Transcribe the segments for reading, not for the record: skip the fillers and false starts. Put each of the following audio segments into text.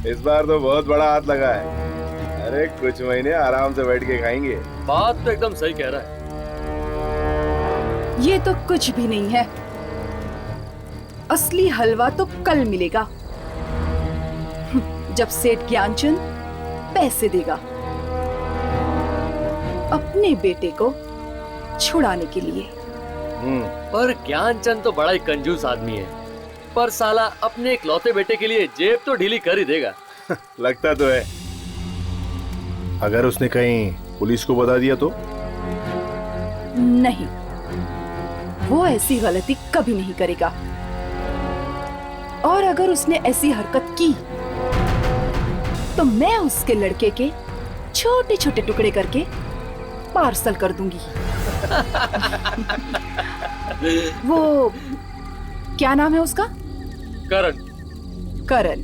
इस बार तो बहुत बड़ा हाथ लगा है। अरे कुछ महीने आराम से बैठ के खाएंगे। बात तो एकदम सही कह रहा है। ये तो कुछ भी नहीं है। असली हलवा तो कल मिलेगा, जब सेठ ज्ञानचंद पैसे देगा अपने बेटे को छुड़ाने के लिए। पर ज्ञानचंद तो बड़ा ही कंजूस आदमी है, पर साला अपने इकलौते बेटे के लिए जेब तो ढीली कर ही देगा। लगता तो है। अगर उसने कहीं पुलिस को बता दिया तो? नहीं, वो ऐसी गलती कभी नहीं करेगा। और अगर उसने ऐसी हरकत की तो मैं उसके लड़के के छोटे छोटे टुकड़े करके पार्सल कर दूंगी। वो क्या नाम है उसका? करण। करण।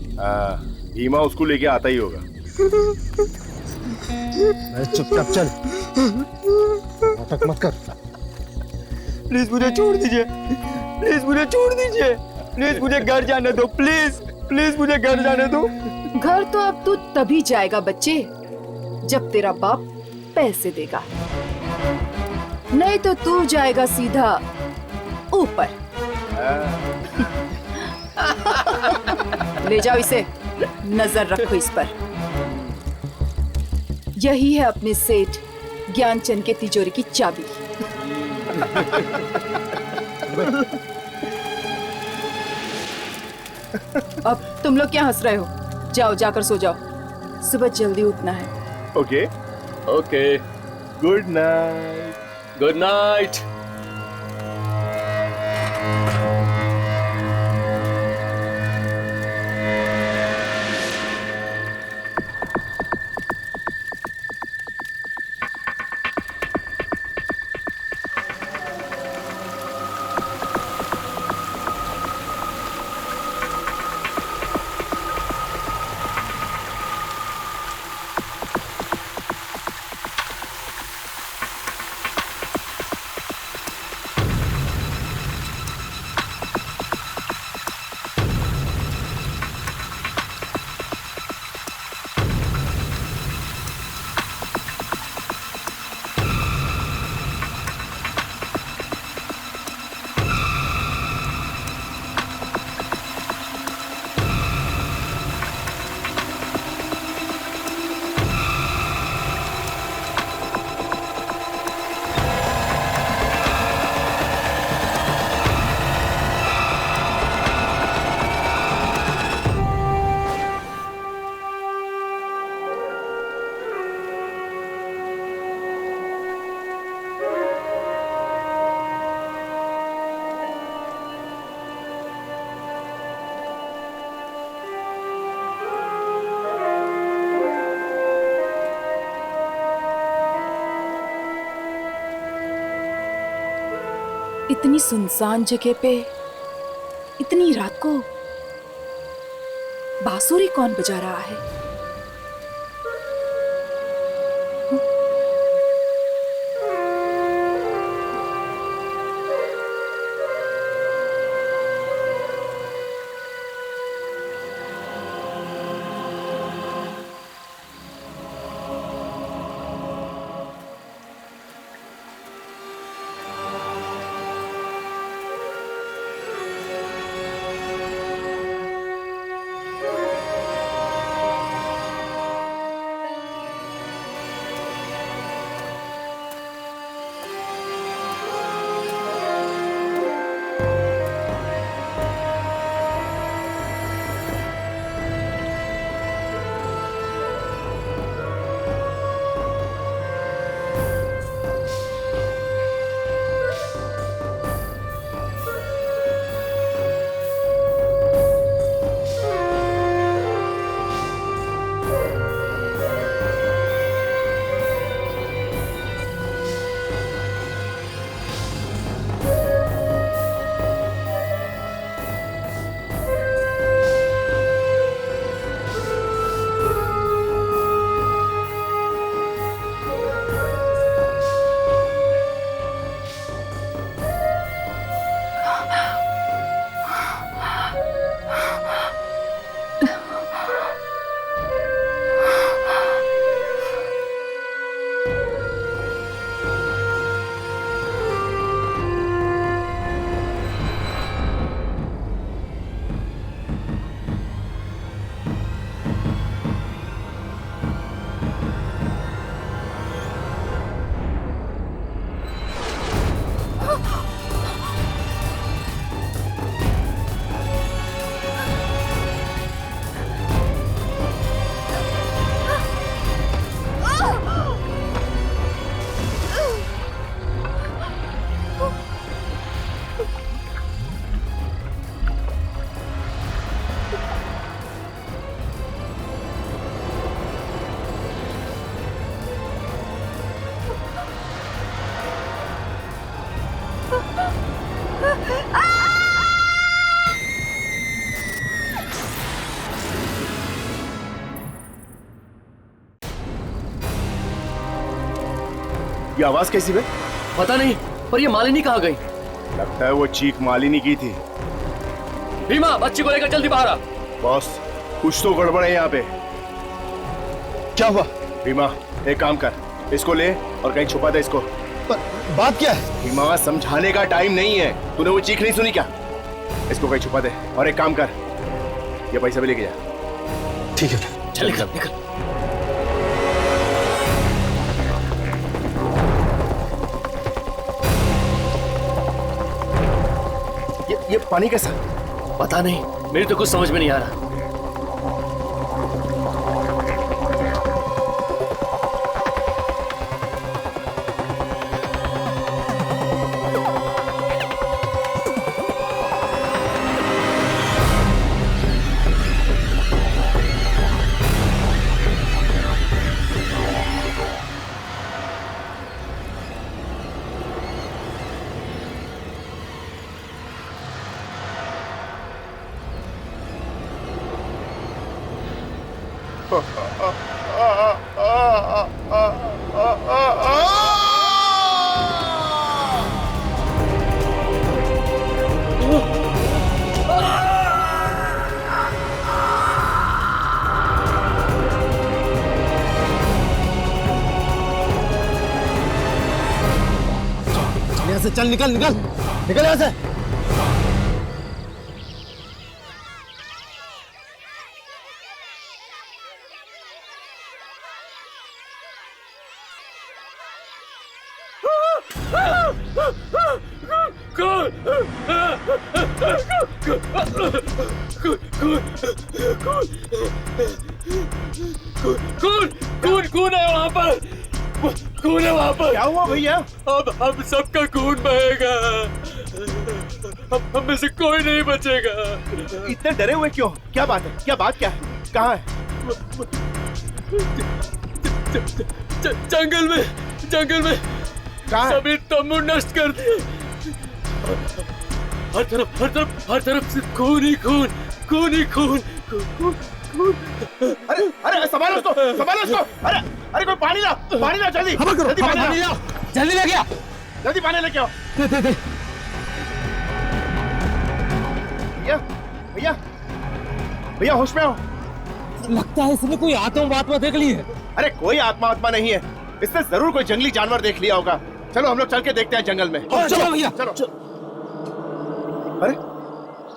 भीमा उसको लेके आता ही होगा। चुपचाप चल, नाटक मत कर। प्लीज मुझे छोड़ दीजिए, प्लीज मुझे छोड़ दीजिए, प्लीज मुझे घर जाने दो, प्लीज प्लीज मुझे घर जाने दो। घर तो अब तू तभी जाएगा बच्चे, जब तेरा बाप पैसे देगा। नहीं तो तू जाएगा सीधा ऊपर। ले जाओ इसे, नजर रखो इस पर। यही है अपने सेठ ज्ञानचंद के तिजोरी की चाबी। अब तुम लोग क्या हंस रहे हो? जाओ, जाकर सो जाओ, सुबह जल्दी उठना है। Okay okay, good night. Good night. इतनी सुनसान जगह पे इतनी रात को बांसुरी कौन बजा रहा है? ये आवाज कैसी बे? पता नहीं, पर ये मालिनी कहाँ गई? लगता है वो चीख मालिनी की थी। भीमा, बच्ची को लेकर जल्दी बाहर आ। बॉस, कुछ तो गड़बड़ है यहाँ पे। क्या हुआ? भीमा, एक काम कर, इसको ले और कहीं छुपा दे इसको। पर बात क्या है? भीमा, समझाने का टाइम नहीं है। तूने वो चीख नहीं सुनी क्या? इसको कहीं छुपा दे और एक काम कर, ये पैसा भी लेके जा। ठीक है। चल निकल निकल। ये पानी कैसा? पता नहीं, मेरी तो कुछ समझ में नहीं आ रहा। यहाँ से चल, निकल निकल निकल यहाँ से। कौन है वहाँ पर? कौन है वहाँ पर? क्या हुआ भैया? अब हम सबका खून बहेगा। अब हम में से कोई नहीं बचेगा। इतने डरे हुए क्यों? क्या बात है? क्या बात क्या है? कहाँ है? जंगल में कहाँ है? सभी तम्बू नष्ट कर दिए। हर तरफ से खून ही खून। अरे संभालो उसको। अरे कोई पानी ला जल्दी। जल्दी पानी ला। जल्दी ले गया। जल्दी पानी लेके आओ। दे। भैया होश में आओ। लगता है इसने कोई आत्मा देख ली है। अरे कोई आत्मा नहीं है, इसने जरूर कोई जंगली जानवर देख लिया होगा। चलो हम लोग चल के देखते हैं जंगल में। चलो भैया। चलो।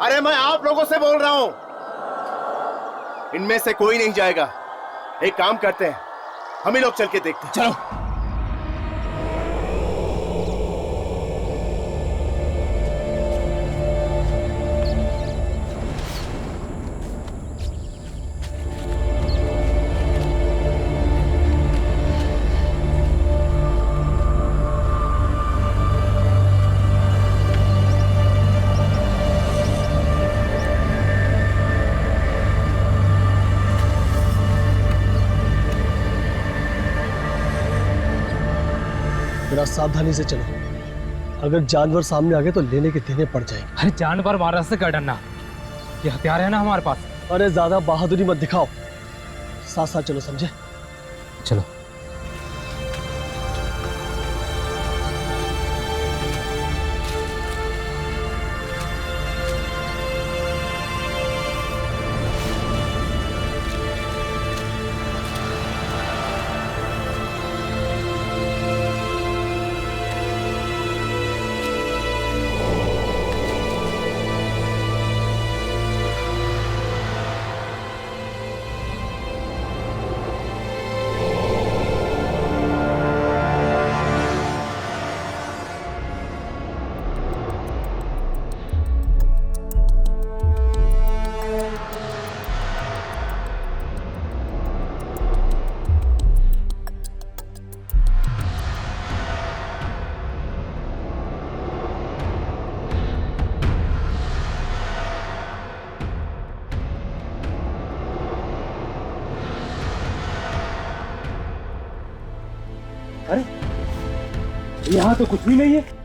अरे मैं आप लोगों से बोल रहा हूं, इनमें से कोई नहीं जाएगा। एक काम करते हैं, हम ही लोग चल के देखते हैं। चलो। जरा सावधानी से चलो, अगर जानवर सामने आ गए तो लेने के देने पड़ जाएंगे। अरे जानवर मारा से क्या डरना, ये हथियार है ना हमारे पास। अरे ज्यादा बहादुरी मत दिखाओ, साथ साथ चलो, समझे? चलो। यहाँ तो कुछ भी नहीं है।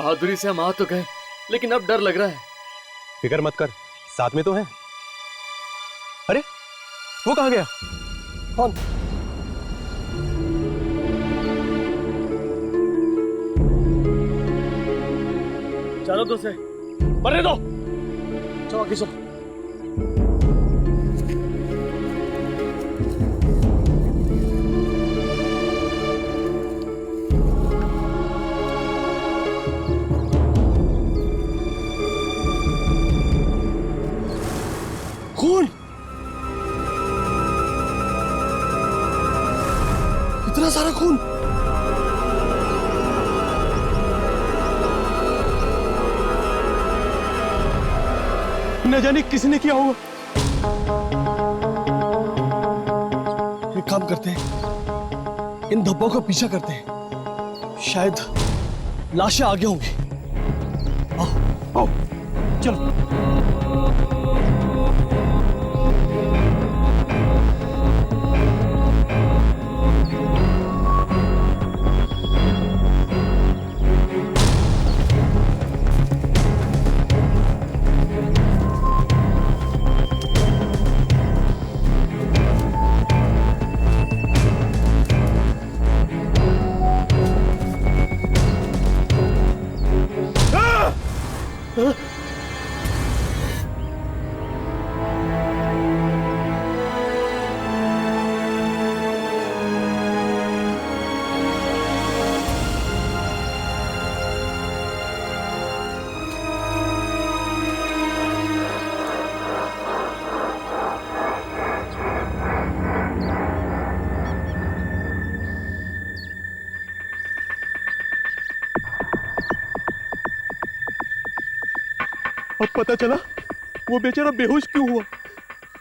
बहादुरी से हम आ तो गए, लेकिन अब डर लग रहा है। फिक्र मत कर, साथ में तो है। अरे वो कहाँ गया? कौन? चलो तो से मरने दो। चलो आगे चलो। खून, इतना सारा खून। न जाने किसने किया होगा। एक काम करते हैं, इन धब्बों का पीछा करते हैं, शायद लाशें आगे होंगी। आओ आओ चलो। अब पता चला वो बेचारा बेहोश क्यों हुआ।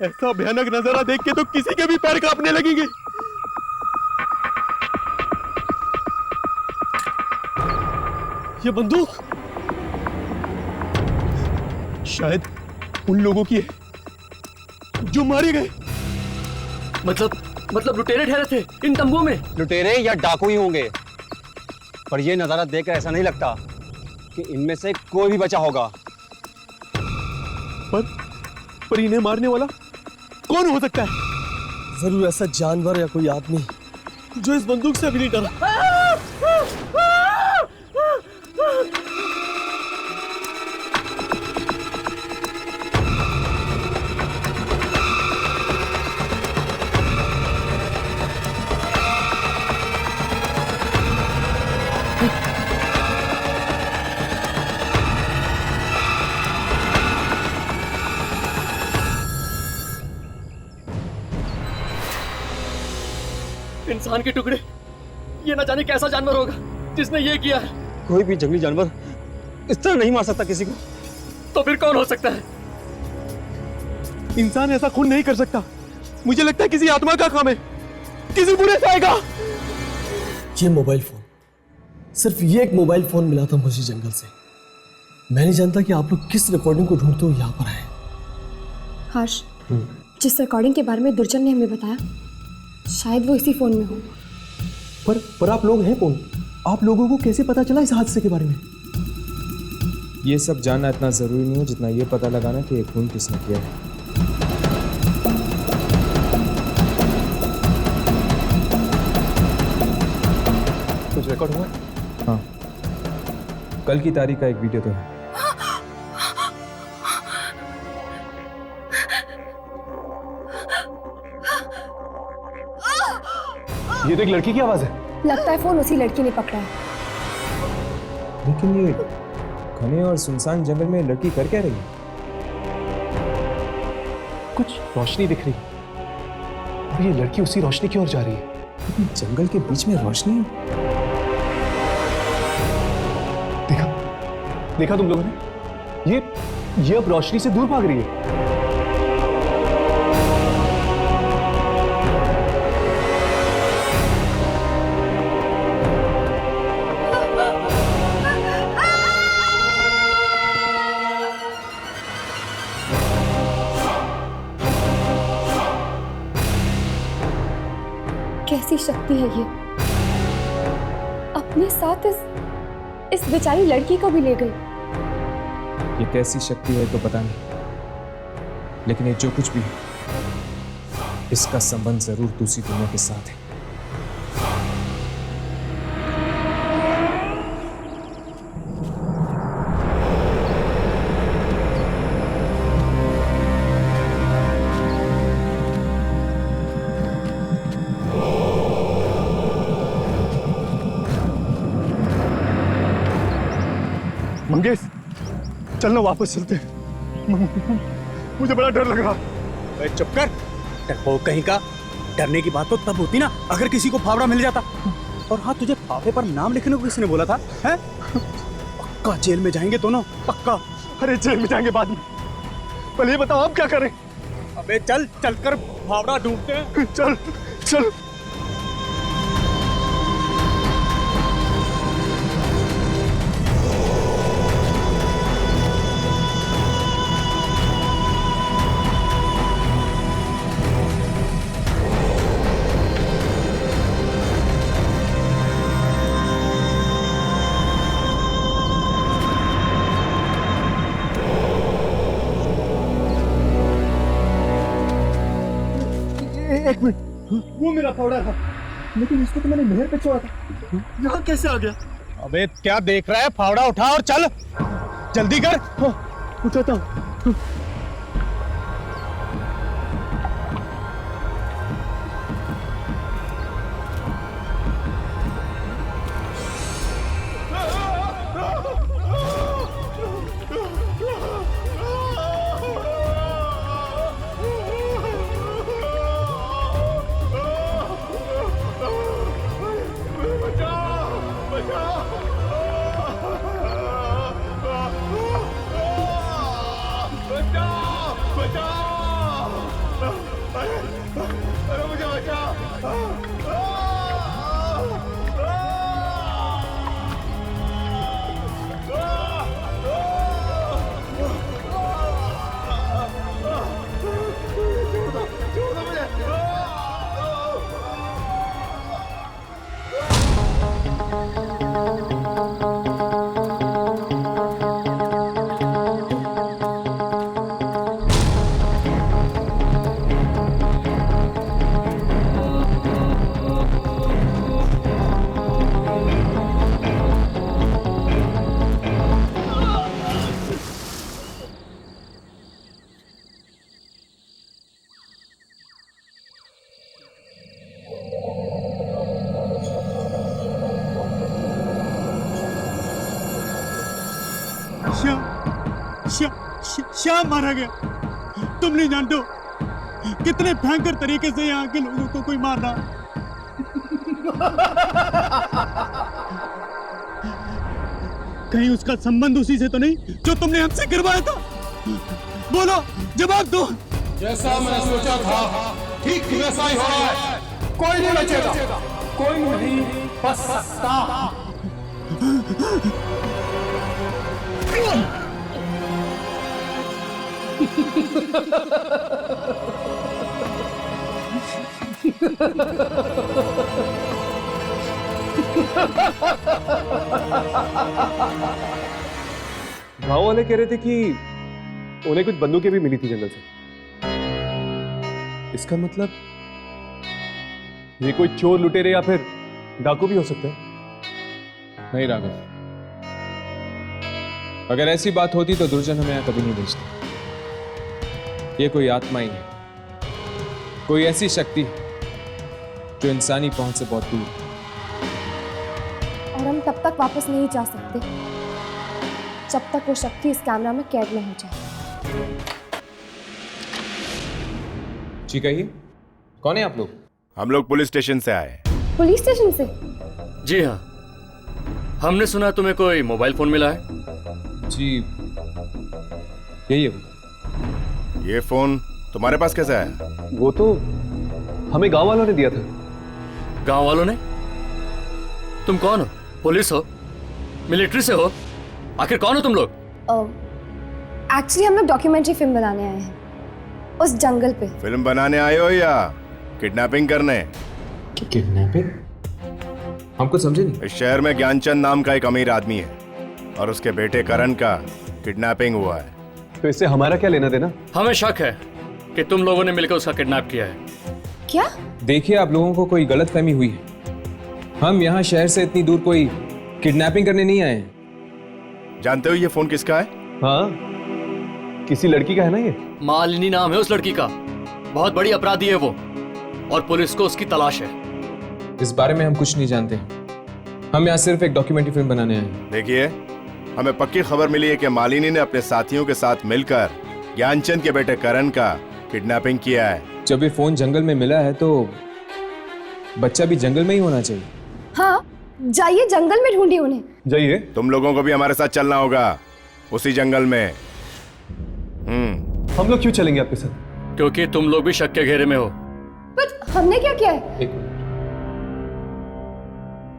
ऐसा भयानक नजारा देख के तो किसी के भी पैर कांपने लगेंगे। ये बंदूक शायद उन लोगों की है जो मारे गए। मतलब लुटेरे ठहरे थे इन तंबुओं में। लुटेरे या डाकू ही होंगे, पर यह नजारा देखकर ऐसा नहीं लगता कि इनमें से कोई भी बचा होगा। पर इन्हें मारने वाला कौन हो सकता है? जरूर ऐसा जानवर या कोई आदमी जो इस बंदूक से अभी नहीं डरा। इंसान के टुकड़े, ये ना जाने कैसा जानवर होगा जिसने ये किया है। कोई भी जंगली जानवर इस तरह नहीं मार सकता किसी को। तो फिर कौन हो सकता है? इंसान ऐसा खून नहीं कर सकता। मुझे लगता है किसी आत्मा का काम है, किसी बुरे से आएगा। ये मोबाइल फोन, सिर्फ ये एक मोबाइल फोन मिला था मुझे जंगल से। मैं नहीं जानता कि आप लोग किस रिकॉर्डिंग को ढूंढते हो यहाँ पर आए। हर्ष, जिस रिकॉर्डिंग के बारे में दुर्जन ने हमें बताया, शायद वो इसी फोन में हो। पर आप लोग हैं कौन? आप लोगों को कैसे पता चला इस हादसे के बारे में? ये सब जानना इतना ज़रूरी नहीं है जितना ये पता लगाना कि ये खून किसने किया है। कुछ रिकॉर्ड हुआ? हाँ, कल की तारीख का एक वीडियो तो है। ये तो एक लड़की की आवाज है। लगता है फोन उसी लड़की ने पकड़ा है। लेकिन ये घने और सुनसान जंगल में लड़की कर क्या रही है? कुछ रोशनी दिख रही और ये लड़की उसी रोशनी की ओर जा रही है। लेकिन जंगल के बीच में रोशनी है। देखा तुम लोगों ने? ये अब रोशनी से दूर भाग रही है। कैसी शक्ति है ये, अपने साथ इस इस बेचारी लड़की को भी ले गई। ये कैसी शक्ति है तो पता नहीं, लेकिन ये जो कुछ भी है, इसका संबंध जरूर दूसरी दुनिया के साथ है। मंगेश, चलना वापस चलते हैं। मुझे बड़ा डर लग रहा। चुप कर, डरपोक कहीं का। डरने की बात तो तब होती ना अगर किसी को फावड़ा मिल जाता। और हाँ, तुझे फावड़े पर नाम लिखने को किसने बोला था? हैं? पक्का जेल में जाएंगे दोनों, पक्का। अरे जेल में जाएंगे बाद में, पहले ये बताओ आप क्या करें? अबे चल, चलकर फावड़ा ढूंढते हैं। चल चल। एक मिनट, वो मेरा फावड़ा था, लेकिन इसको तो मैंने नहर पे छोड़ा था। यहाँ कैसे आ गया? अबे क्या देख रहा है? फावड़ा उठा और चल, जल्दी कर। उठाता हूँ। श्याम मारा गया। तुम नहीं जानते हो कितने भयंकर तरीके से यहाँ के लोगों को कोई मार रहा। कहीं उसका संबंध उसी से तो नहीं जो तुमने हमसे गिरवाया था? बोलो, जवाब दो। जैसा मैं सोचा था ठीक वैसा ही हो रहा है। कोई नहीं बचेगा, कोई नहीं बच सकता। गांव वाले कह रहे थे कि उन्हें कुछ बंदूकें भी मिली थी जंगल से। इसका मतलब ये कोई चोर लुटेरे या फिर डाकू भी हो सकता है। नहीं राघव, अगर ऐसी बात होती तो दुर्जन हमें यहाँ कभी नहीं भेजता। ये कोई आत्मा ही है, कोई ऐसी शक्ति जो इंसानी पहुंच से बहुत दूर है। और हम तब तक वापस नहीं जा सकते जब तक वो शक्ति इस कैमरा में कैद न हो जाए। जी कहिए, कौन है आप लोग? हम लोग पुलिस स्टेशन से आए। पुलिस स्टेशन से? जी हाँ, हमने सुना तुम्हें कोई मोबाइल फोन मिला है। जी यही है वो। ये फोन तुम्हारे पास कैसे आया? वो तो हमें गांव वालों ने दिया था। गांव वालों ने? तुम कौन हो? पुलिस हो? मिलिट्री से हो? आखिर कौन हो तुम लोग? एक्चुअली हम लोग डॉक्यूमेंट्री फिल्म बनाने आए हैं उस जंगल पे। फिल्म बनाने आए हो या किडनैपिंग करने? किडनैपिंग? हम कुछ समझे नहीं। इस शहर में ज्ञानचंद नाम का एक अमीर आदमी है और उसके बेटे करण का किडनैपिंग हुआ है। तो इससे हमारा क्या लेना देना? हमें शक है कि तुम लोगों ने मिलकर उसका किडनैप किया है। क्या? देखिए, आप लोगों को कोई गलतफहमी हुई है। हम यहाँ शहर से इतनी दूर कोई किडनैपिंग करने नहीं आए हैं। जानते हो ये फोन किसका है? हाँ, किसी लड़की का है ना ये। मालिनी नाम है उस लड़की का। बहुत बड़ी अपराधी है वो और पुलिस को उसकी तलाश है। इस बारे में हम कुछ नहीं जानते। हम यहाँ सिर्फ एक डॉक्यूमेंट्री फिल्म बनाने आए हैं। देखिए, हमें पक्की खबर मिली है कि मालिनी ने अपने साथियों के साथ मिलकर ज्ञानचंद के बेटे करण का किडनैपिंग किया है। जब ये फोन जंगल में मिला है तो बच्चा भी जंगल में ही होना चाहिए। हाँ, जाइए जंगल में ढूंढिए उन्हें। जाइए। तुम लोगों को भी हमारे साथ चलना होगा उसी जंगल में। हम लोग क्यों चलेंगे आपके साथ? क्योंकि तुम लोग भी शक के घेरे में हो। पर हमने क्या किया है? एक मिनट।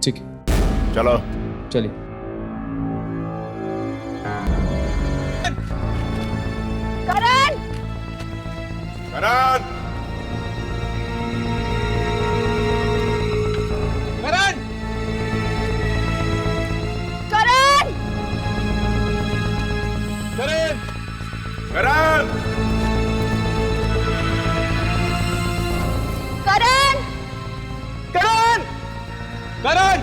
ठीक है, चलो चलिए। करण! करण! करण! करण! करण! करण! करण! करण!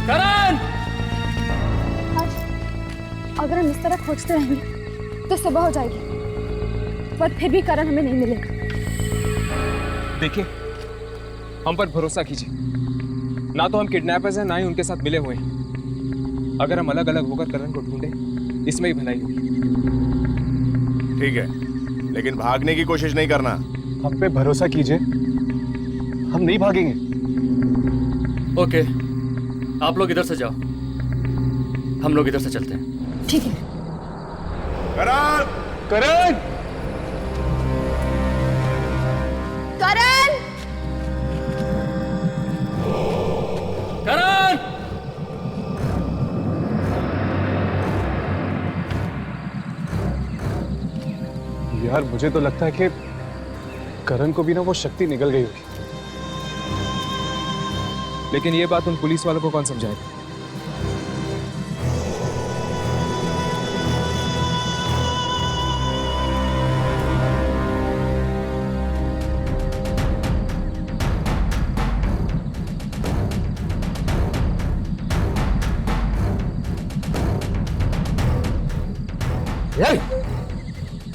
करण! अगर हम इस तरह खोजते रहेंगे तो सुबह हो जाएगी, पर फिर भी करण हमें नहीं मिलेगा। देखिए, हम पर भरोसा कीजिए। ना तो हम किडनैपर्स हैं, ना ही उनके साथ मिले हुए हैं। अगर हम अलग अलग होकर करण को ढूंढें, इसमें ही भलाई होगी। ठीक है, लेकिन भागने की कोशिश नहीं करना। हम पे भरोसा कीजिए, हम नहीं भागेंगे। ओके, आप लोग इधर से जाओ, हम लोग इधर से चलते हैं। ठीक है। करण! करण! करण! करण! यार, मुझे तो लगता है कि करण को भी ना वो शक्ति निकल गई होगी। लेकिन ये बात उन पुलिस वालों को कौन समझाएगा?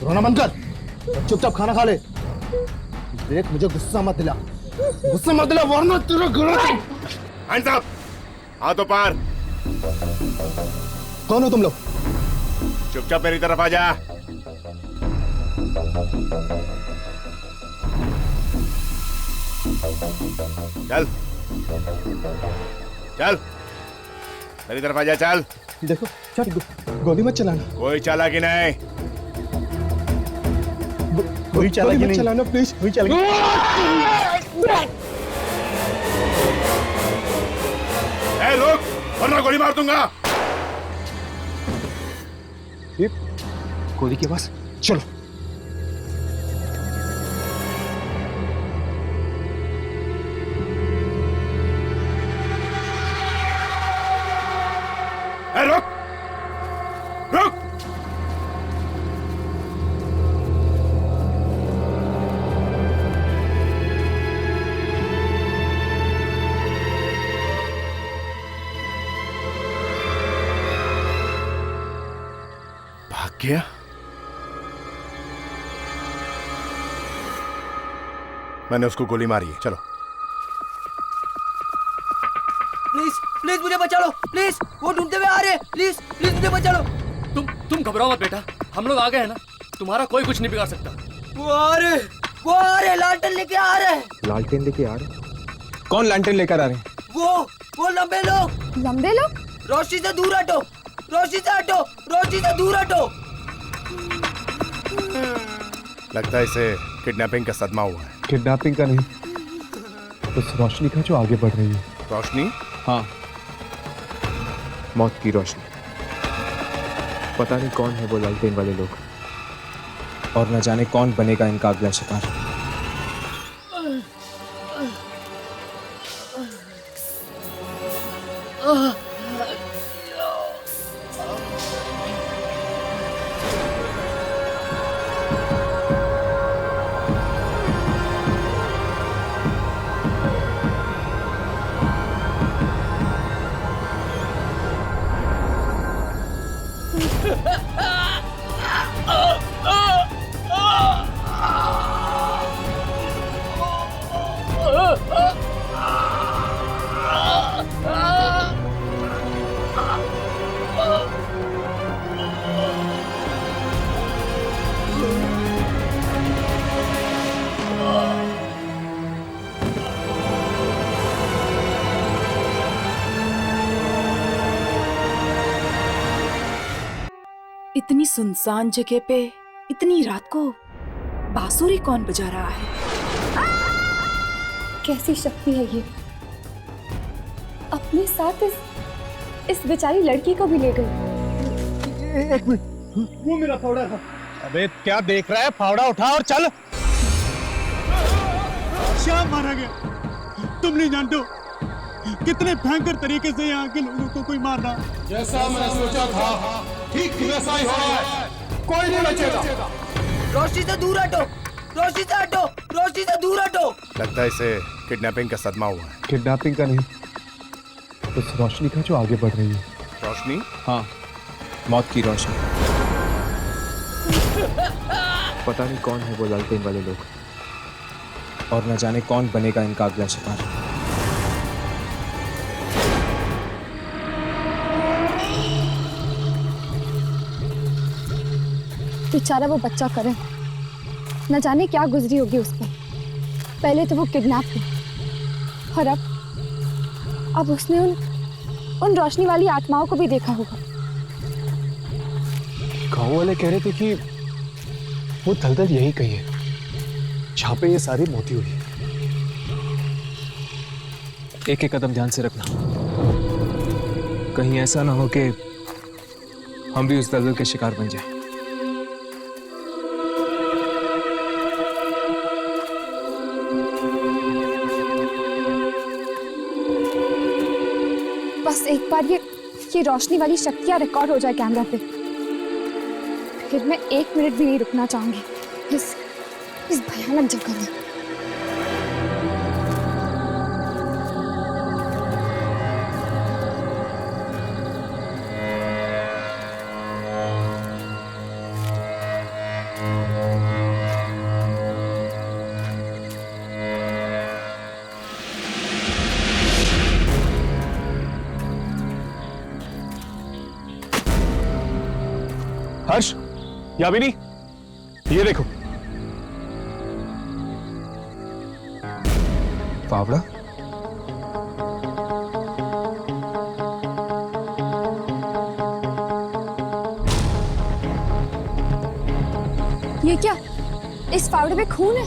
रोना बंद कर, चुपचाप खाना खा ले। देख, मुझे गुस्सा मत दिला, वरना तेरा गला। Hands up! हाथों पार! कौन हो तुम लोग? चुपचाप मेरी तरफ आ जा। चल चल, मेरी तरफ आ जा। चल। देखो, गोली मत चलाना। कोई चालाकी नहीं। कोई चालाकी नहीं चलाना प्लीज। कोई चालाकी। ए लोग, वरना गोली मार दूंगा। गोली के पास चलो। ए रुक, रुक। भाग गया। मैंने उसको गोली मारी है। चलो। प्लीज प्लीज मुझे बचा लो, प्लीज। वो ढूंढते हुए आ रहे हैं, प्लीज प्लीज मुझे बचा लो। तुम घबराओ मत बेटा, हम लोग आ गए हैं ना। तुम्हारा कोई कुछ नहीं बिगाड़ सकता। वो आ रहे लालटेन लेके आ रहे हैं। लालटेन लेके आ रहे? कौन लालटेन लेकर आ रहे हैं? वो लंबे लोग। लंबे लोग? रोशनी से दूर हटो, रोशनी से हटो, रोशनी से दूर हटो। लगता है इसे किडनैपिंग का सदमा हुआ है। किडनैपिंग का नहीं, उस रोशनी का जो आगे बढ़ रही है। रोशनी? हाँ, मौत की रोशनी। पता नहीं कौन है वो लालटेन वाले लोग, और न जाने कौन बनेगा इनका अगला शिकार। इतनी सुनसान जगह पे इतनी रात को बांसुरी कौन बजा रहा है? कैसी शक्ति है ये? अपने साथ इस बेचारी लड़की को भी ले गई। एक मिनट, वो मेरा फावड़ा था। अबे क्या देख रहा है? फावड़ा उठा और चल। श्याम मारा गया। तुम नहीं जानते हो कितने भयंकर तरीके से यहाँ के लोगों को कोई मारना। जैसा मैं सोचा था ठीक वैसा ही हो रहा है, कोई नहीं बचेगा। रोशनी से दूर हटो, रोशनी से हटो, रोशनी से दूर हटो। लगता है इसे किडनैपिंग का सदमा हुआ है। किडनैपिंग का नहीं, उस रोशनी का जो आगे बढ़ रही है। रोशनी? हाँ, मौत की रोशनी। पता नहीं कौन है वो लालटेन वाले लोग, और न जाने कौन बनेगा इनका अगला शिकार। बेचारा वो बच्चा करण, न जाने क्या गुजरी होगी उस पर। पहले तो वो किडनैप हुई और अब उसने उन रोशनी वाली आत्माओं को भी देखा होगा। गांव वाले कह रहे थे कि वो दलदल यही कही है जहां पे ये सारी मौतें हुई। एक एक कदम ध्यान से रखना, कहीं ऐसा ना हो कि हम भी उस दलदल के शिकार बन जाएं। बस एक बार ये रोशनी वाली शक्तियां रिकॉर्ड हो जाए कैमरा पे, फिर मैं 1 मिनट भी नहीं रुकना चाहूंगी इस भयानक जगह में। हर्ष, यामिनी, ये देखो। फावड़ा? ये क्या? इस फावड़े में खून है?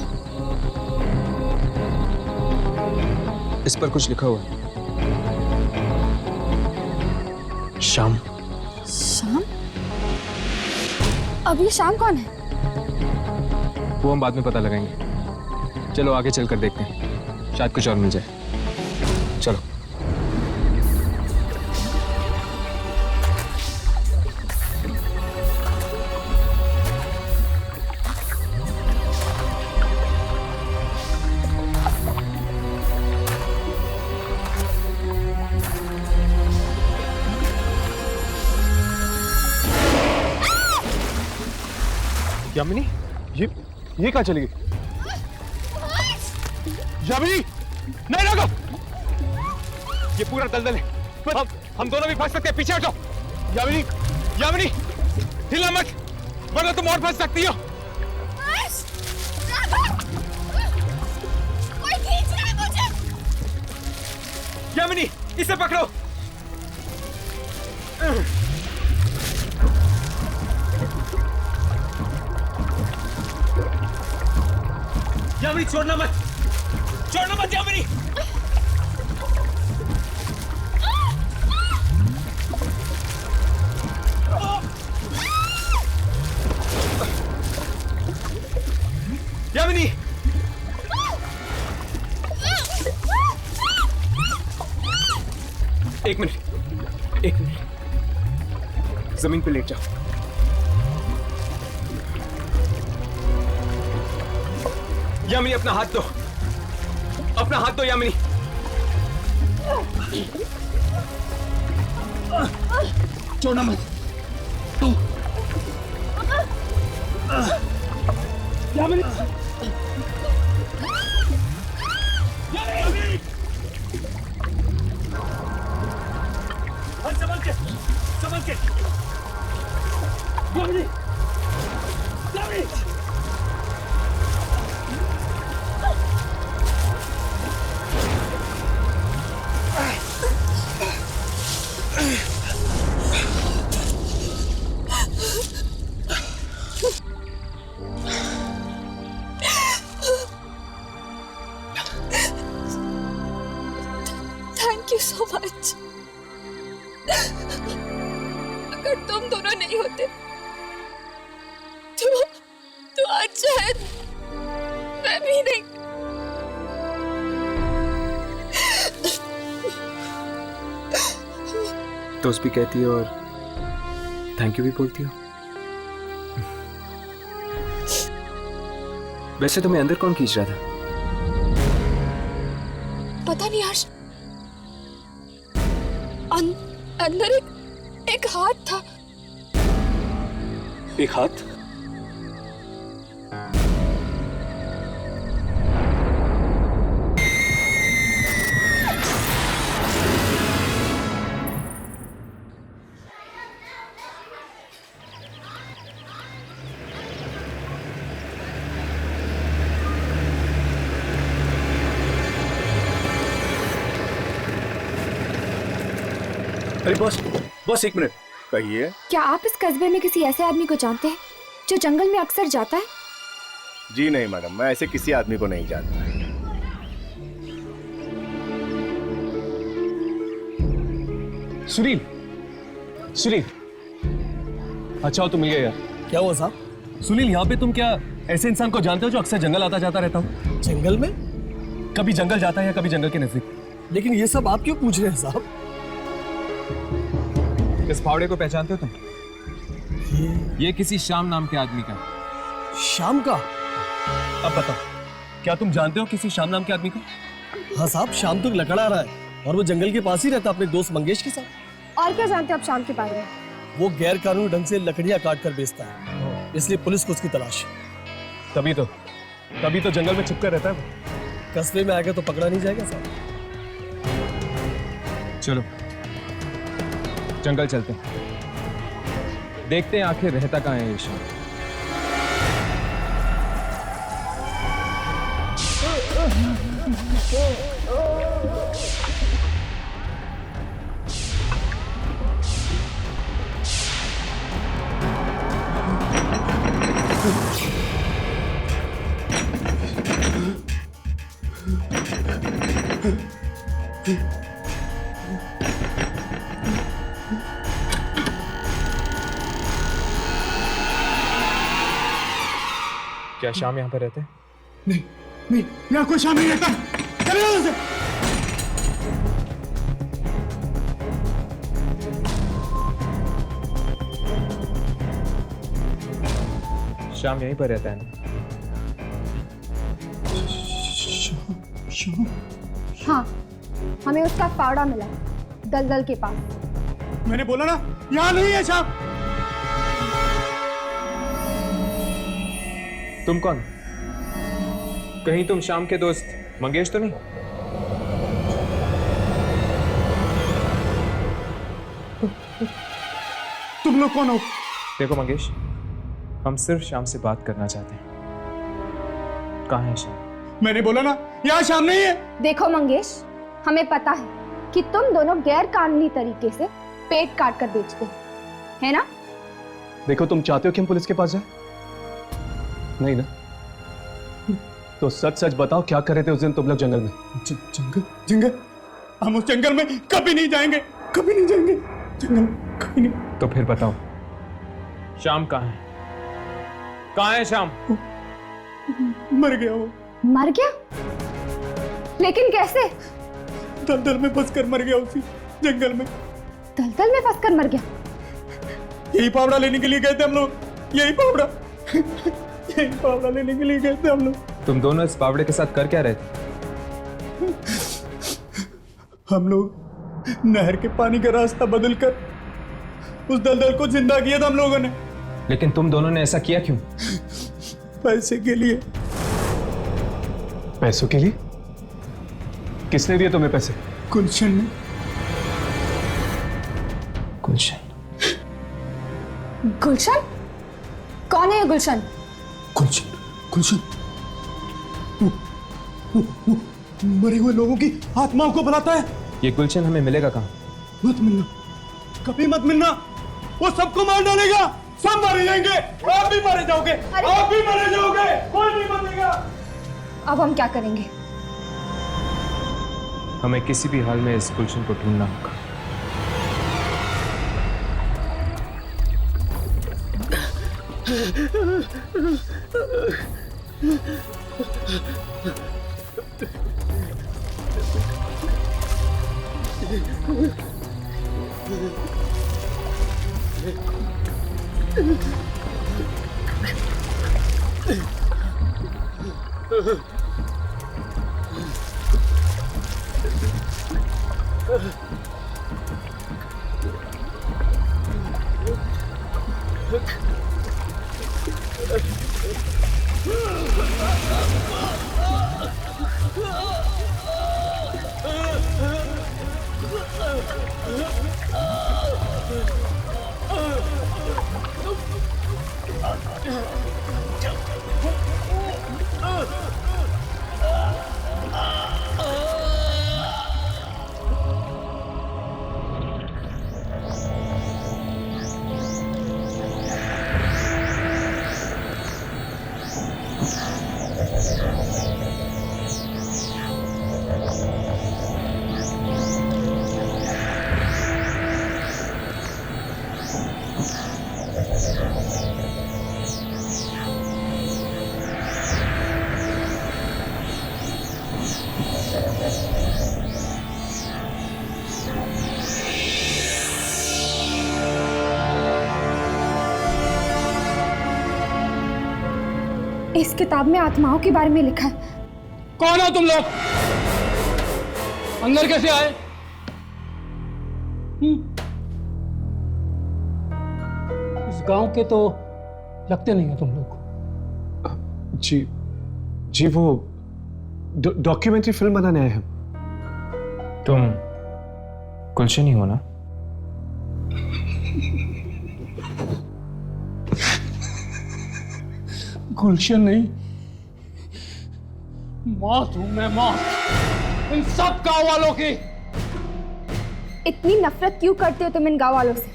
इस पर कुछ लिखा हुआ है। शाम। शाम? अब ये शाम कौन है? वो हम बाद में पता लगाएंगे। चलो आगे चलकर देखते हैं, शायद कुछ और मिल जाए। चलो। यामिनी, ये कहाँ चली गई? यामिनी, नहीं लगो। ये पूरा दलदल है, हम दोनों भी फंस सकते हैं। पीछे हटो। यामिनी, यामिनी, हिला मत, वरना तुम और फंस सकती हो। कोई खींच रहा है मुझे। यामिनी, इसे पकड़ो। यामिनी, छोड़ना मत, छोड़ना मत यामिनी। यामिनी, एक मिनट, जमीन पे लेट जाओ। यामिनी, अपना हाथ दो, अपना हाथ दो यामिनी। छोड़ना मत। यामिनी, यामिनी। so much. अगर तुम दोनों नहीं होते तो आज शायद मैं भी नहीं। दोस्त भी कहती हो और थैंक यू भी बोलती हो। वैसे तुम्हें अंदर कौन खींच रहा था? पता नहीं हर्ष, अंदर एक हाथ था। एक हाथ? अरे बॉस एक मिनट, कहिए। क्या आप इस कस्बे में किसी ऐसे आदमी को जानते हैं जो जंगल में अक्सर जाता है? जी नहीं मैडम, मैं ऐसे किसी आदमी को नहीं जानता। सुनील, सुनील, अच्छा हो तुम मिल गए यार। क्या हुआ साहब? सुनील, यहाँ पे तुम क्या ऐसे इंसान को जानते हो जो अक्सर जंगल आता जाता रहता हूँ? जंगल में? कभी जंगल जाता है या कभी जंगल के नजदीक। लेकिन ये सब आप क्यों पूछ रहे हैं साहब? इस फावड़े को पहचानते हो तुम? ये किसी श्याम नाम के आदमी का। श्याम का? अब बताओ, क्या तुम जानते हो किसी श्याम नाम के आदमी को? हाँ साहब, शाम तो लकड़ा रहा है और वो जंगल के पास ही रहता अपने दोस्त मंगेश के साथ। और क्या जानते हो आप शाम के बारे में? वो गैर कानूनी ढंग से लकड़ियां काट कर बेचता है, इसलिए पुलिस को उसकी तलाश। तभी तो जंगल में छिपकर रहता है वो। कस्बे में आएगा तो पकड़ा नहीं जाएगा साहब। चलो जंगल चलते हैं, देखते हैं आखिर रहता कहाँ है ये श्याम। क्या श्याम यहाँ पर रहते हैं? नहीं, यहाँ कोई श्याम नहीं रहता। चले जाओ यहाँ से। श्याम यहीं पर रहता है ना? हाँ, हमें उसका फावड़ा मिला दलदल के पास। मैंने बोला ना, यहाँ नहीं है श्याम। तुम कौन? कहीं तुम श्याम के दोस्त मंगेश तो नहीं? तुम लोग कौन हो? देखो मंगेश, हम सिर्फ श्याम से बात करना चाहते हैं। कहाँ है श्याम? मैंने बोला ना, यहाँ श्याम नहीं है। देखो मंगेश, हमें पता है कि तुम दोनों गैर कानूनी तरीके से पेट काट कर बेचते हो, है ना? देखो, तुम चाहते हो कि हम पुलिस के पास जाएं? नहीं ना? तो सच सच बताओ, क्या कर रहे थे उस दिन तुम लोग जंगल में? जंगल? हम उस जंगल में कभी नहीं जाएंगे, कभी नहीं जाएंगे। जंगल कभी नहीं। तो फिर बताओ, श्याम कहाँ है? कहाँ है श्याम? मर गया वो। मर गया? लेकिन कैसे? दलदल में फंसकर मर गया, उसी जंगल में। दलदल में फंसकर मर गया? यही फावड़ा लेने के लिए गए थे हम लोग, यही फावड़ा लेने के लिए गए थे हम लोग। तुम दोनों इस बावड़े के साथ कर क्या रहे थे? हम लोग नहर के पानी का रास्ता बदलकर उस दलदल को जिंदा किया था हम लोगों ने। लेकिन तुम दोनों ने ऐसा किया क्यों? पैसे के लिए। पैसों के लिए? किसने दिए तुम्हें पैसे? गुलशन ने। गुलशन? गुलशन? कौन है ये गुलशन? गुलशन मरे हुए लोगों की आत्माओं को बुलाता है। ये गुलशन हमें मिलेगा कहाँ? मत मिलना, कभी मत मिलना। वो सबको मार डालेगा, सब मारे जाएंगे। आप भी मारे जाओगे, आप भी मारे जाओगे, कोई नहीं बचेगा। अब हम क्या करेंगे? हमें किसी भी हाल में इस गुलशन को ढूंढना होगा। इस किताब में आत्माओं के बारे में लिखा है। कौन हो तुम लोग? अंदर कैसे आए? इस गांव के तो लगते नहीं हो तुम लोग। जी वो डॉक्यूमेंट्री फिल्म बनाने आए हैं। तुम गुलशन ही हो ना? गुलशन नहीं, मौत हूं मैं, मौत इन सब गांव वालों की। इतनी नफरत क्यों करते हो तुम इन गांव वालों से?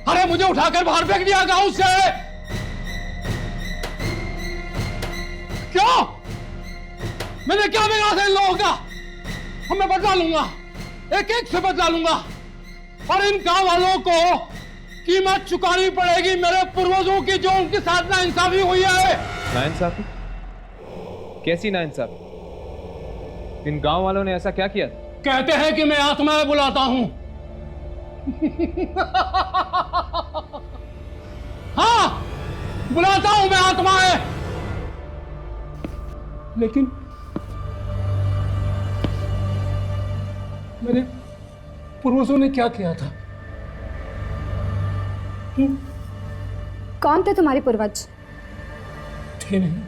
अरे मुझे उठाकर बाहर फेंक दिया गांव से। क्यों? मैंने क्या बिगाड़ा था इन लोगों का? मैं बदला लूंगा, एक एक से बदला लूंगा, और इन गांव वालों को कीमत चुकानी पड़ेगी मेरे पूर्वजों की, जो उनके साथ नाइंसाफी हुई है। नाइंसाफी? कैसी नाइंसाफी? इन गांव वालों ने ऐसा क्या किया? कहते हैं कि मैं आत्माएं बुलाता हूं। हाँ, बुलाता हूं मैं आत्माएं। लेकिन मेरे पूर्वजों ने क्या किया था? कौन थे तुम्हारे पूर्वज? थे नहीं,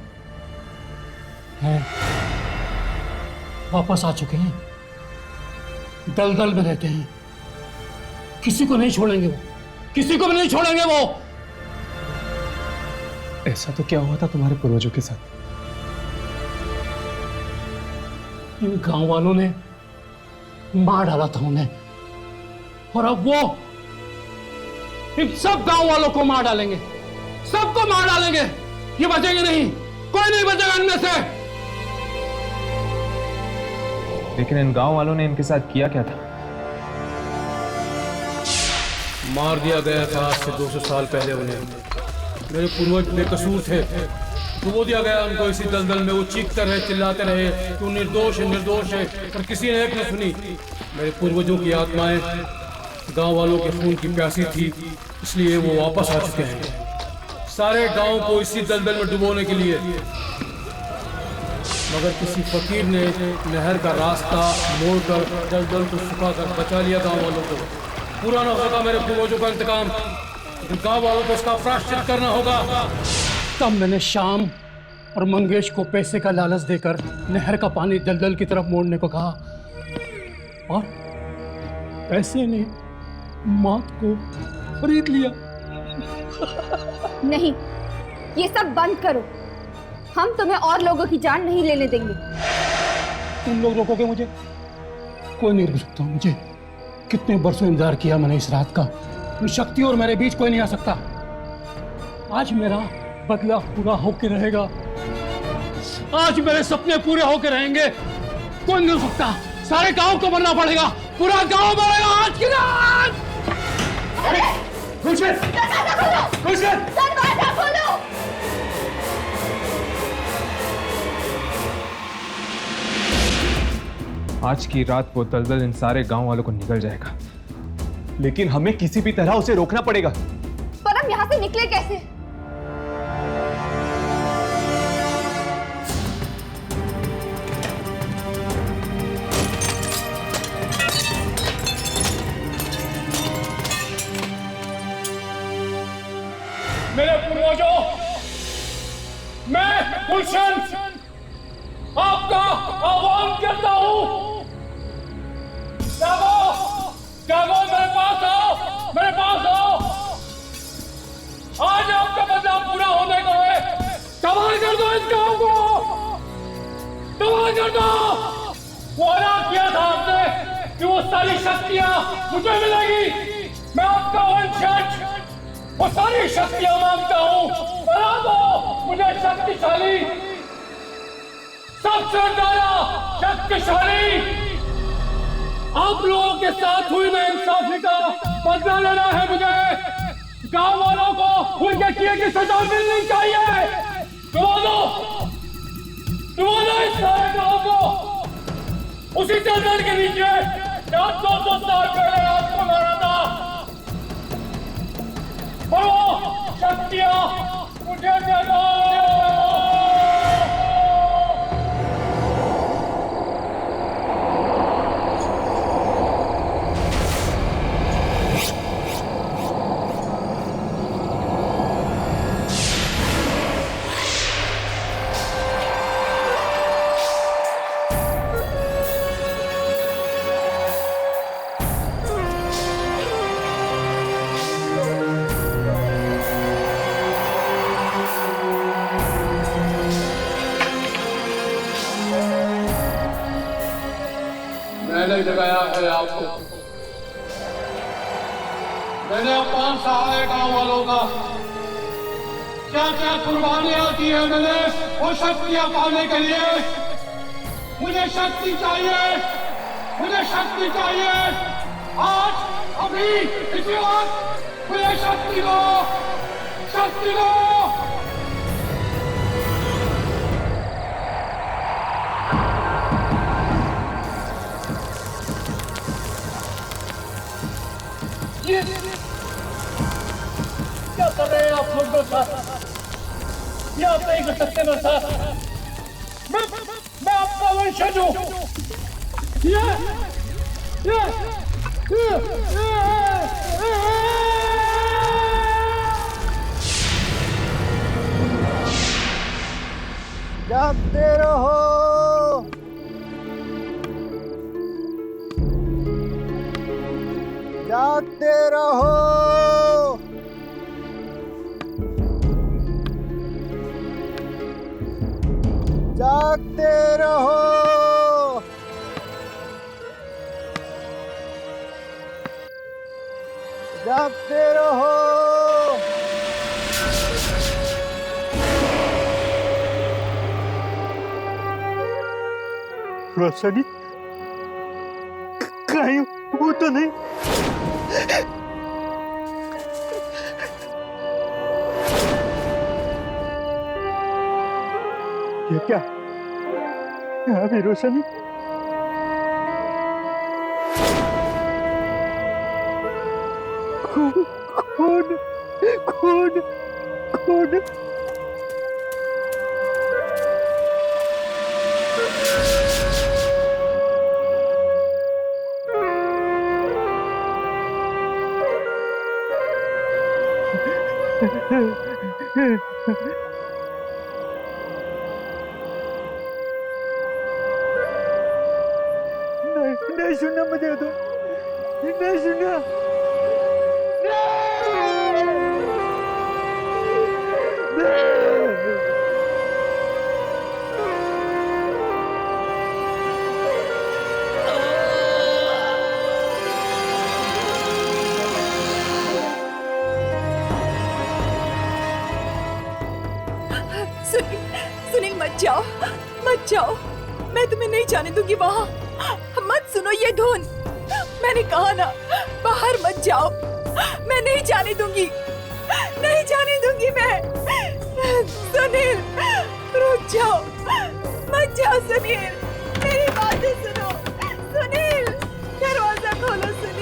हैं, वापस आ चुके हैं, दलदल में रहते हैं, किसी को नहीं छोड़ेंगे वो, किसी को भी नहीं छोड़ेंगे वो। ऐसा तो क्या हुआ था तुम्हारे पूर्वजों के साथ? इन गांव वालों ने मार डाला था उन्हें, और अब वो इन सब गांव वालों को मार डालेंगे, सबको मार डालेंगे। ये बचेंगे नहीं, कोई नहीं बचेगा इनमें से। लेकिन इन गांव वालों ने इनके साथ किया क्या था? मार दिया गया था आज से 200 साल पहले उन्हें। मेरे पूर्वज बेकसूर थे, डुबो दिया गया उनको इसी दलदल में। वो चीखते रहे, चिल्लाते रहे कि वो निर्दोष है, निर्दोष है, पर किसी ने एक न सुनी। मेरे पूर्वजों की आत्माएं गांव वालों के खून की प्यासी थी, इसलिए वो वापस आ चुके हैं सारे गांव को इसी दलदल में डुबोने के लिए। मगर किसी फकीर ने नहर का रास्ता मोड़कर दलदल को सुखाकर बचा लिया गांव वालों को। पूरा न होगा मेरे पूर्वजों का इंतकाम, लेकिन गांव वालों को इसका प्रायश्चित करना होगा। तब मैंने श्याम और मंगेश को पैसे का लालच देकर नहर का पानी दलदल की तरफ मोड़ने को कहा, और पैसे ने मौत को खरीद लिया। नहीं, ये सब बंद करो। हम तुम्हें और लोगों की जान नहीं लेने देंगे। तुम लोग रोकोगे मुझे? कोई नहीं रोक सकता मुझे। कितने बरसों इंतजार किया मैंने इस रात का। शक्ति और मेरे बीच कोई नहीं आ सकता। आज मेरा बदला पूरा होके रहेगा, आज मेरे सपने पूरे होके रहेंगे। कोई नहीं रोक सकता, सारे गांव को मरना पड़ेगा, पूरा गांव मरेगा आज की रात। गुलशन! गुलशन! दरवाजा खोलो! आज की रात वो दलदल इन सारे गांव वालों को निकल जाएगा, लेकिन हमें किसी भी तरह उसे रोकना पड़ेगा। पर हम यहाँ से निकले कैसे? मेरे पूर्वजों, मैं गुलशन आपका आह्वान करता हूँ। जागो, जागो, मेरे पास आओ, मेरे पास आओ। आज आपका बदला पूरा होने को है। तबाह कर दो इस गांव को, तबाह कर दो। वादा किया था आपने कि वो सारी शक्तियां मुझे मिलेगी। मैं आपका वंशज वो सारी शक्तियां मांगता हूँ। बना दो मुझे शक्तिशाली, सबसे ज्यादा शक्तिशाली। आप लोगों के साथ हुई नाइंसाफी का बदला लेना है मुझे। गांव वालों को उनके किए की सजा मिलनी चाहिए। डुबो दो इस सारे गांव को उसी दलदल के नीचे जहां 200 साल पहले आपको मारा था। और वो शक्तियां मुझे दे दो। मैंने जगाया है आपको, मैंने अपमान सहा है गांव वालों का। क्या क्या कुर्बानियां की है मैंने वो शक्तियां पाने के लिए। मुझे शक्ति चाहिए, मुझे शक्ति चाहिए। आज अभी इसी वक्त मुझे शक्ति दो, शक्ति दो। क्या कर रहे हैं आप लोग मेरे साथ? ये आप नहीं कर सकते मेरे साथ। मैं आपका वंशज हूँ। जागते रहो, जागते रहो, जागते रहो। जागते रहो। रोशनी कहीं वो तो नहीं। ये क्या? यहाँ भी रोशनी? खून खून खून खून। नहीं सुनना मुझे तो, नहीं सुनना। सुनील, सुनील मत जाओ, मत जाओ। मैं तुम्हें नहीं जाने दूंगी वहां। मत सुनो ये धुन। मैंने कहा ना, बाहर मत जाओ। मैं नहीं जाने दूंगी, नहीं जाने दूंगी मैं। सुनील, रुक जाओ, मत जाओ सुनील, मेरी बातें सुनो। सुनील, दरवाजा खोलो सुनील।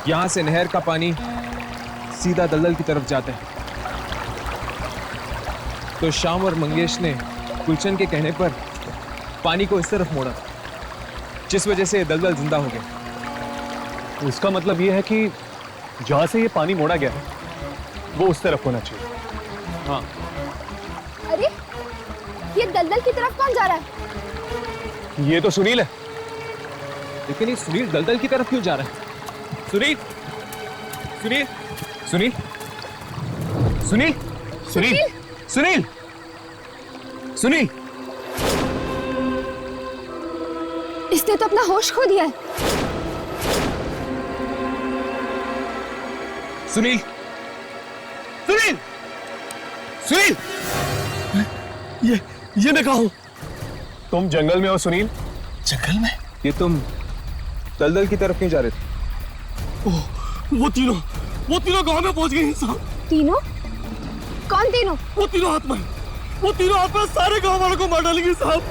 यहां से नहर का पानी सीधा दलदल की तरफ जाता है। तो श्याम और मंगेश ने गुलशन के कहने पर पानी को इस तरफ मोड़ा, जिस वजह से दलदल जिंदा हो गया। इसका मतलब यह है कि जहां से ये पानी मोड़ा गया है वो उस तरफ होना चाहिए। हाँ। अरे ये दलदल की तरफ कौन जा रहा है? ये तो सुनील है। लेकिन ये सुनील दलदल की तरफ क्यों जा रहा है? सुनील, सुनील, सुनील, सुनील, सुनील, सुनील, सुनील। इसने तो अपना होश खो दिया है। सुनील, सुनील, सुनील। ये मैं कहा हूं। तुम जंगल में हो सुनील? जंगल में? ये तुम दलदल की तरफ क्यों जा रहे थे? वो तीनों गांव में पहुंच गए साहब। तीनों? कौन तीनों? वो तीनों आत्मा सारे गांव वालों को मार डालेंगे साहब।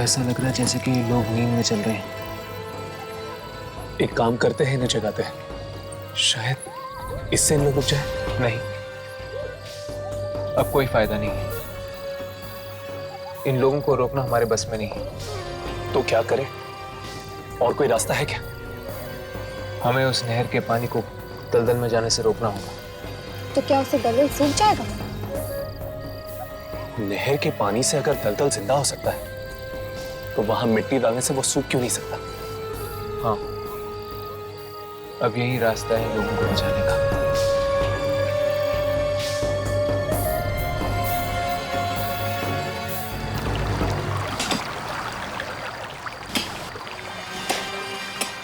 ऐसा लग रहा है जैसे कि लोग नींद में चल रहे हैं। एक काम करते हैं, इन्हें जगाते हैं, शायद इससे इन लोग रुक जाए। नहीं, अब कोई फायदा नहीं है। इन लोगों को रोकना हमारे बस में नहीं है। तो क्या करें? और कोई रास्ता है क्या? हमें उस नहर के पानी को दलदल में जाने से रोकना होगा। तो क्या उसे दलदल सूख जाएगा? नहर के पानी से अगर दलदल जिंदा हो सकता है तो वहां मिट्टी डालने से वो सूख क्यों नहीं सकता? हाँ, अब यही रास्ता है लोगों को बचाने का।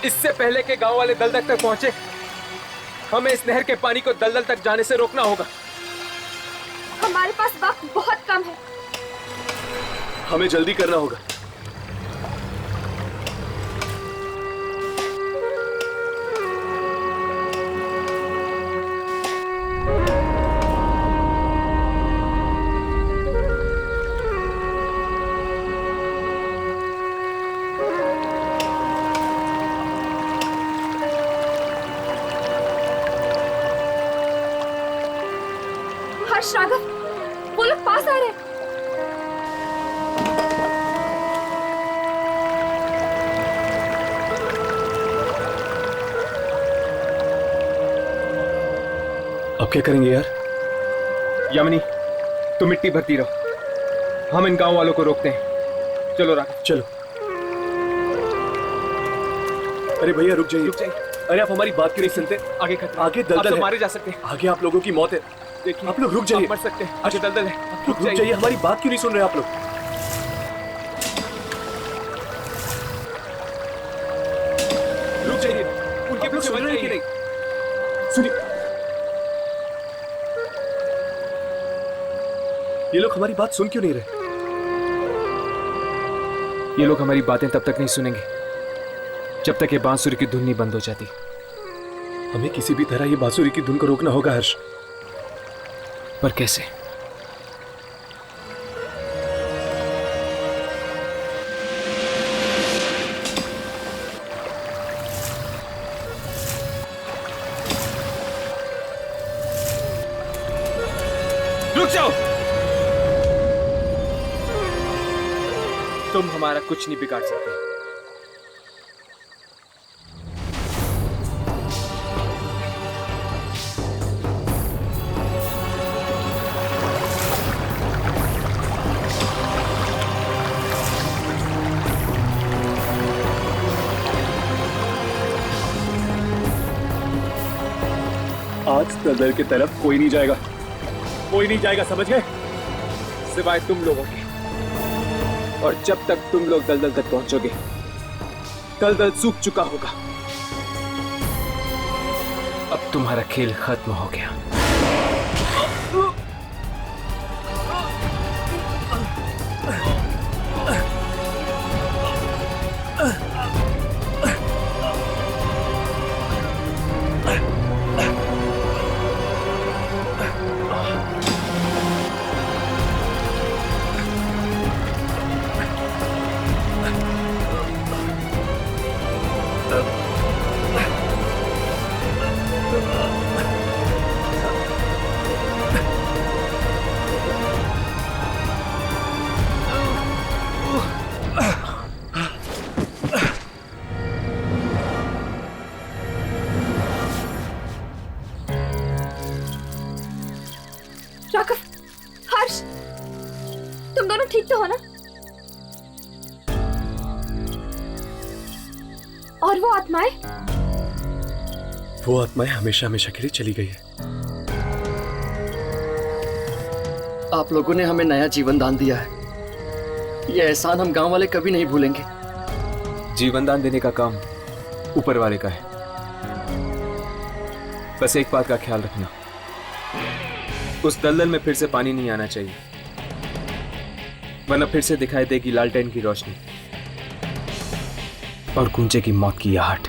इससे पहले के गांव वाले दलदल तक पहुंचे, हमें इस नहर के पानी को दलदल तक जाने से रोकना होगा। हमारे पास वक्त बहुत कम है। हमें जल्दी करना होगा। हर्ष, राघव, वो लोग पास आ रहे हैं। अब क्या करेंगे यार? यामिनी, तुम मिट्टी भरती रहो, हम इन गांव वालों को रोकते हैं। चलो राघव, चलो। अरे भैया रुक जाइए। अरे आप हमारी बात क्यों नहीं सुनते? आगे दलदल है। मारे जा सकते हैं। आगे आप लोगों की मौत है। देखिए आप लोग रुक जाइए। मर सकते हैं। आगे दलदल है। रुक जाइए, हमारी बात क्यों नहीं सुन रहे आप लोग? रुक जाइए, उनके लोग सुन रहे हैं कि नहीं? सुनिए, ये लोग हमारी बात सुन क्यों नहीं रहे? ये लोग हमारी बातें तब तक नहीं सुनेंगे जब तक ये बांसुरी की धुन नहीं बंद हो जाती। हमें किसी भी तरह ये बांसुरी की धुन को रोकना होगा हर्ष। पर कैसे? रुक जाओ। तुम हमारा कुछ नहीं बिगाड़ सकते। आज दलदल की तरफ कोई नहीं जाएगा, कोई नहीं जाएगा, समझ गए? सिवाय तुम लोगों के। और जब तक तुम लोग दलदल तक पहुंचोगे, दलदल सूख चुका होगा। अब तुम्हारा खेल खत्म हो गया। राघव, हर्ष, तुम दोनों ठीक तो हो ना? और वो आत्माएं? वो आत्माएं हमेशा हमेशा के लिए चली गई है। आप लोगों ने हमें नया जीवन दान दिया है। ये एहसान हम गांव वाले कभी नहीं भूलेंगे। जीवन दान देने का काम ऊपर वाले का है। बस एक बात का ख्याल रखना, उस दलदल में फिर से पानी नहीं आना चाहिए, वरना फिर से दिखाई देगी लालटेन की रोशनी और गूंजे की मौत की आहट।